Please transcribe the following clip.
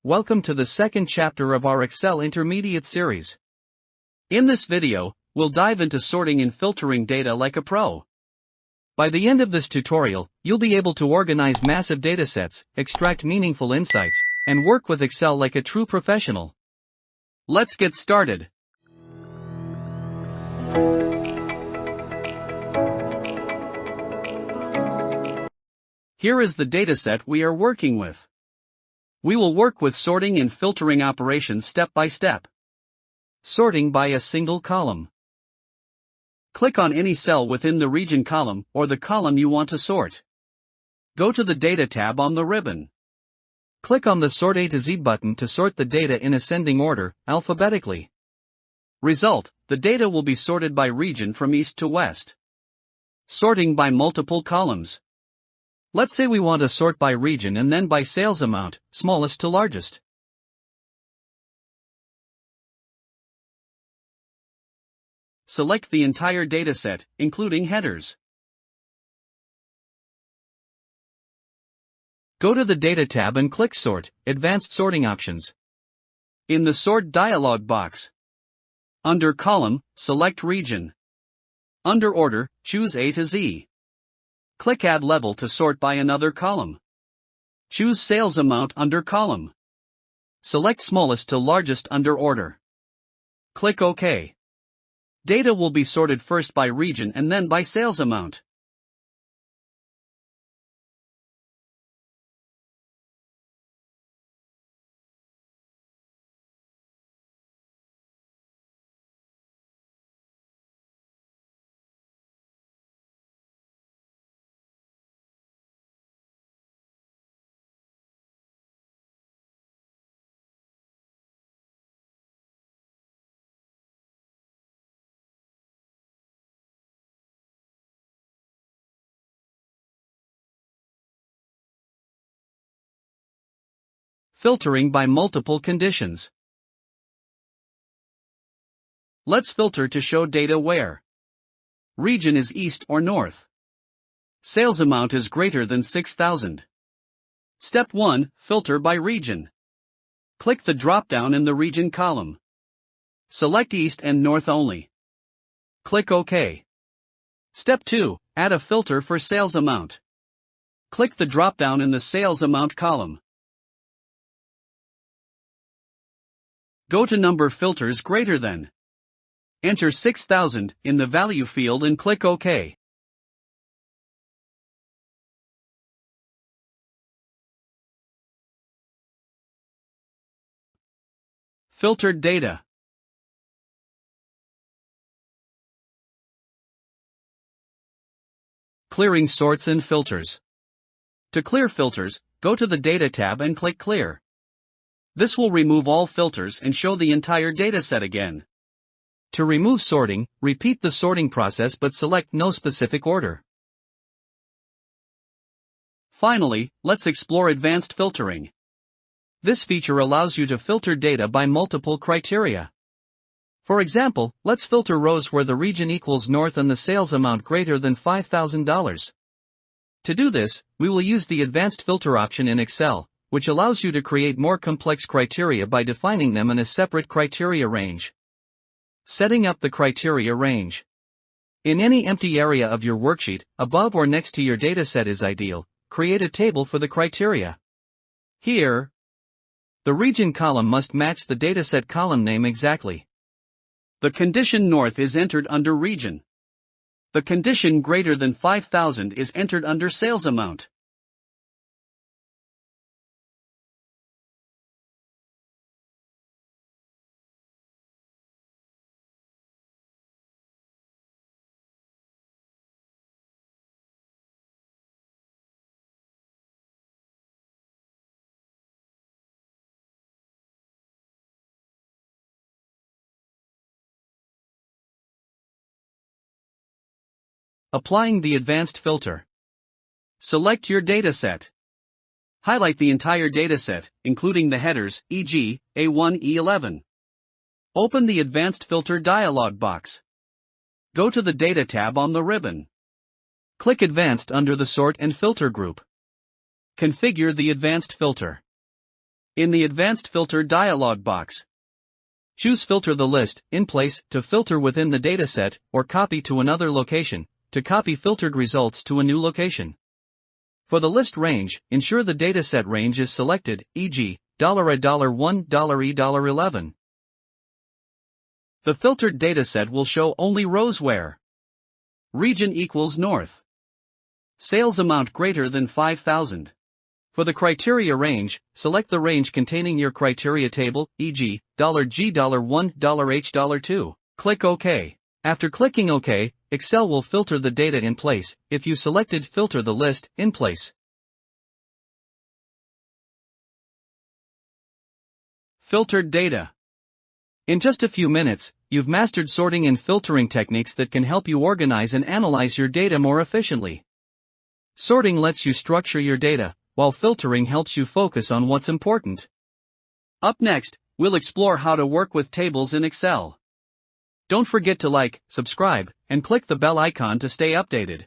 Welcome to the second chapter of our Excel Intermediate series. In this video, we'll dive into sorting and filtering data like a pro. By the end of this tutorial, you'll be able to organize massive datasets, extract meaningful insights, and work with Excel like a true professional. Let's get started. Here is the dataset we are working with. We will work with sorting and filtering operations step by step. Sorting by a single column. Click on any cell within the region column or the column you want to sort. Go to the Data tab on the ribbon. Click on the Sort A to Z button to sort the data in ascending order, alphabetically. Result: the data will be sorted by region from east to west. Sorting by multiple columns. Let's say we want to sort by region and then by sales amount, smallest to largest. Select the entire dataset, including headers. Go to the Data tab and click Sort, Advanced Sorting Options. In the Sort dialog box, under Column, select Region. Under Order, choose A to Z. Click Add Level to sort by another column. Choose Sales Amount under Column. Select Smallest to Largest under Order. Click OK. Data will be sorted first by region and then by sales amount. Filtering by multiple conditions. Let's filter to show data where region is east or north. Sales amount is greater than 6,000. Step 1. Filter by region. Click the drop-down in the region column. Select East and North only. Click OK. Step 2. Add a filter for sales amount. Click the drop-down in the sales amount column. Go to Number Filters greater than. Enter 6,000 in the value field and click OK. Filtered data. Clearing sorts and filters. To clear filters, go to the Data tab and click Clear. This will remove all filters and show the entire dataset again. To remove sorting, repeat the sorting process but select no specific order. Finally, let's explore advanced filtering. This feature allows you to filter data by multiple criteria. For example, let's filter rows where the region equals north and the sales amount greater than $5,000. To do this, we will use the Advanced Filter option in Excel, which allows you to create more complex criteria by defining them in a separate criteria range. Setting up the criteria range. In any empty area of your worksheet, above or next to your dataset is ideal. Create a table for the criteria. Here, the region column must match the dataset column name exactly. The condition north is entered under region. The condition greater than 5,000 is entered under sales amount. Applying the advanced filter. Select your dataset. Highlight the entire dataset, including the headers, e.g., A1, E11. Open the Advanced Filter dialog box. Go to the Data tab on the ribbon. Click Advanced under the Sort and Filter group. Configure the advanced filter. In the Advanced Filter dialog box, choose Filter the list, in place, to filter within the dataset, or copy to another location, to copy filtered results to a new location. For the list range, ensure the dataset range is selected, e.g., $1, $1, $11. The filtered dataset will show only rows where region equals north, sales amount greater than 5,000. For the criteria range, select the range containing your criteria table, e.g., $G, $1, H, $2. Click OK. After clicking OK, Excel will filter the data in place, if you selected Filter the list, in place. Filtered data. In just a few minutes, you've mastered sorting and filtering techniques that can help you organize and analyze your data more efficiently. Sorting lets you structure your data, while filtering helps you focus on what's important. Up next, we'll explore how to work with tables in Excel. Don't forget to like, subscribe, and click the bell icon to stay updated.